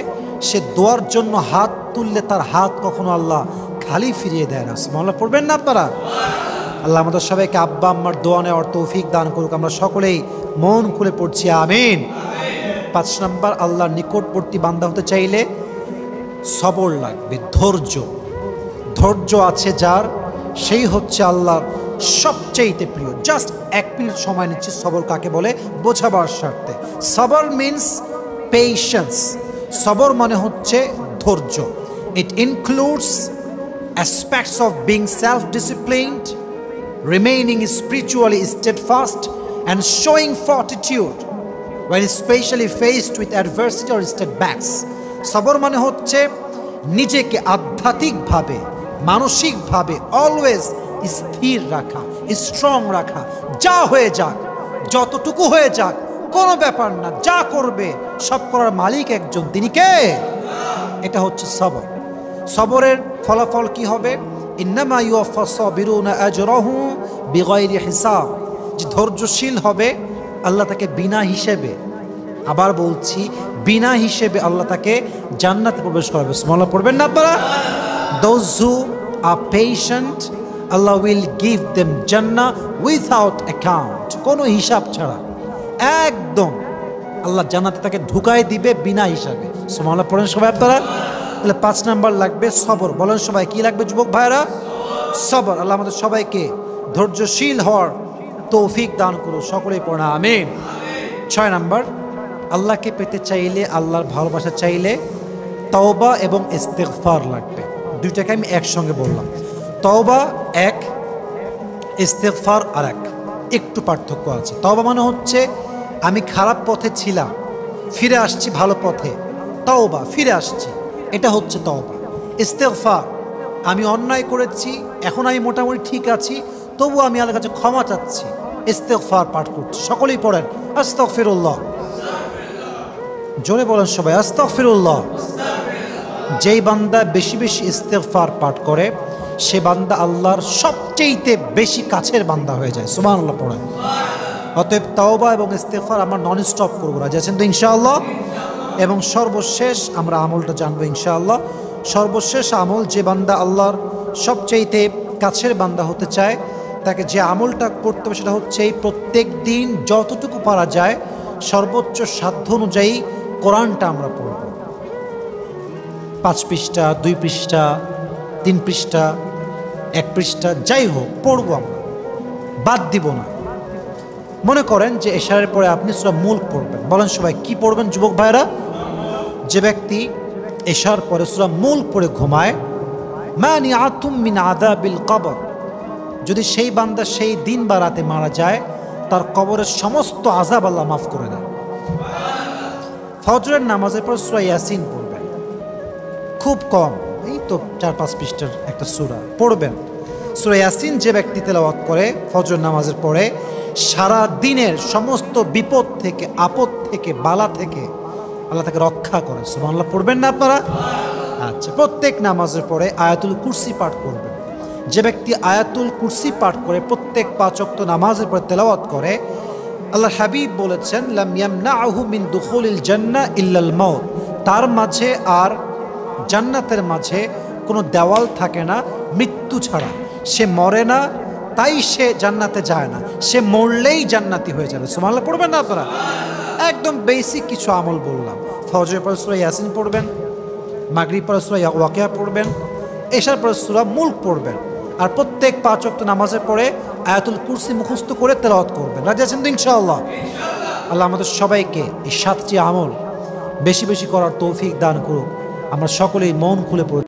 সে দোয়ার জন্য হাত তুললে তার হাত কখনো আল্লাহ খালি ফিরিয়ে দেয় না। সুবহানাল্লাহ পড়বেন না আপনারা? আল্লাহ আমাদের সবাইকে আব্বা আম্মার দোয়া নেওয়ার তৌফিক দান করুক। আমরা সকলেই মন খুলে পড়ছি আমিন। 5 নম্বর, আল্লাহর নিকটবর্তী বান্দা হতে চাইলে সবর লাগবে, ধৈর্য। ধৈর্য আছে যার, সেই হচ্ছে আল্লাহর সবচেয়ে প্রিয়। জাস্ট 1 মিনিট সময় নিচ্ছি সবর কাকে বলে বোঝাবার স্বার্থে। সবর মিন্স পেশেন্স। সবর মানে হচ্ছে ধৈর্য। It includes aspects of being self disciplined, remaining spiritually steadfast and showing fortitude when especially faced with adversity or setbacks. সবর মানে হচ্ছে নিজেকে আধ্যাত্মিকভাবে, মানসিকভাবে অলওয়েজ স্থির রাখা, স্ট্রং রাখা। যা হয়ে যাক, যতটুকু হয়ে যাক, কোনো ব্যাপার না, যা করবে সব করার মালিক একজন, তিনি কে? এটা হচ্ছে সবর। সবরের ফলাফল কি হবে? ইন্নামা ইউওয়াফা সাবিরুনা আজরাহু বিগাইরি হিসাব। যে ধৈর্যশীল হবে আল্লাহ তাকে বিনা হিসেবে, আবার বলছি বিনা হিসেবে আল্লাহ তাকে জান্নাতে প্রবেশ করাবে। সুবহানাল্লাহ পড়বেন না আপনারা? Those who are patient, Allah will give them Jannah without account, কোনো হিসাব ছাড়া একদম আল্লাহ জান্নাতে তাকে ঢুকাই দিবে বিনা হিসাবে। সুবহানাল্লাহ পড়েন সবাই আপনারা? তাহলে 5 নাম্বার লাগবে সবর। বলেন সবাই কি লাগবে যুবক ভাইরা? সবর। আল্লাহ আমাদের সবাইকে ধৈর্যশীল হওয়ার তৌফিক দান করুন, সকলেই পড়া আমিন। 6 নাম্বার, আল্লাহকে পেতে চাইলে, আল্লাহর ভালোবাসা চাইলে তওবা এবং ইস্তেগফার লাগবে। দুইটাকে আমি একসঙ্গে বললাম। তওবা এক, ইস্তেগফার আর এক, একটু পার্থক্য আছে। তওবা মানে হচ্ছে আমি খারাপ পথে ছিলাম, ফিরে আসছি ভালো পথে, তওবা ফিরে আসছি, এটা হচ্ছে তওবা। ইস্তেগফার আমি অন্যায় করেছি, এখন আমি মোটামুটি ঠিক আছি, তবু আমি আল্লাহর কাছে ক্ষমা চাচ্ছি, ইস্তেগফার পাঠ করছি। সকলেই পড়েন আস্তাগফিরুল্লাহ। জোরে বলেন সবাই আস্তাগফিরুল্লাহ। যেই বান্দা বেশি বেশি ইস্তেগফার পাঠ করে সে বান্দা আল্লাহর সবচেয়ে বেশি কাছের বান্দা হয়ে যায়। সুবহানাল্লাহ পড়েন। অতএব তওবা এবং ইস্তেগফার আমরা নন স্টপ করবো, রাজি আছেন তো ইনশাআল্লাহ? এবং সর্বশেষ আমরা আমলটা জানবো ইনশাআল্লাহ। সর্বশেষ আমল, যে বান্দা আল্লাহর সবচেয়ে কাছের বান্দা হতে চায় তাকে যে আমলটা করতে হবে সেটা হচ্ছে এই প্রত্যেক দিন যতটুকু পারা যায় সর্বোচ্চ সাধ্য অনুযায়ী কোরআনটা আমরা পড়ব। 5 পৃষ্ঠা, 2 পৃষ্ঠা, 3 পৃষ্ঠা, 1 পৃষ্ঠা, যাই হোক পড়ব, আমরা বাদ দিব না। মনে করেন যে এশারের পরে আপনি সূরা মুলক পড়বেন। বলেন সবাই কি পড়বেন যুবক ভাইরা? যে ব্যক্তি এশার পরে সূরা মুলক পড়ে ঘুমায়, মানিআতুম মিন আযাবিল কবর, যদি সেই বান্দা সেই দিন বা রাতে মারা যায় তার কবরের সমস্ত আযাব আল্লাহ মাফ করে দেন। ফজরের নামাজের পর সূরা ইয়াসিন পড়বেন, খুব কম, এই তো 4-5 পৃষ্ঠার একটা সূরা পড়বেন। সূরা ইয়াসিন যে ব্যক্তি তেলাওয়াত করে ফজর নামাজের পরে, সারা দিনের সমস্ত বিপদ থেকে, আপদ থেকে, বালা থেকে আল্লাহ তাকে রক্ষা করে। সুবহানাল্লাহ পড়বেন না আপনারা? আচ্ছা, প্রত্যেক নামাজের পরে আয়াতুল কুরসি পাঠ করবেন। যে ব্যক্তি আয়াতুল কুরসি পাঠ করে প্রত্যেক 5 ওয়াক্ত নামাজের পরে তেলাওয়াত করে, আল্লাহ হাবিব বলেছেন লাম ইয়ামনাহু মিন দুখুলিল জান্নাহ ইল্লাল মাউত, তার মাঝে আর জান্নাতের মাঝে কোনো দেওয়াল থাকে না মৃত্যু ছাড়া। সে মরে না তাই সে জান্নাতে যায় না, সে মরলেই জান্নাতি হয়ে যাবে। সুবহানাল্লাহ পড়বেন না আপনারা? একদম বেসিক কিছু আমল বললাম। ফজরের পরে সূরা ইয়াসিন পড়বেন, মাগরিব পরে সূরা ওয়াকিয়া পড়বেন, এশার পরে সূরা মুলক পড়বেন, আর প্রত্যেক 5 ওয়াক্ত নামাজের পরে আয়াতুল কুরসি মুখস্থ করে তেলাওয়াত করবেন। রাজি আছেন তো ইনশাআল্লাহ? আল্লাহ আমাদের সবাইকে এই 7টি আমল বেশি বেশি করার তৌফিক দান করুক। আমরা সকলেই মন খুলে পড়ি।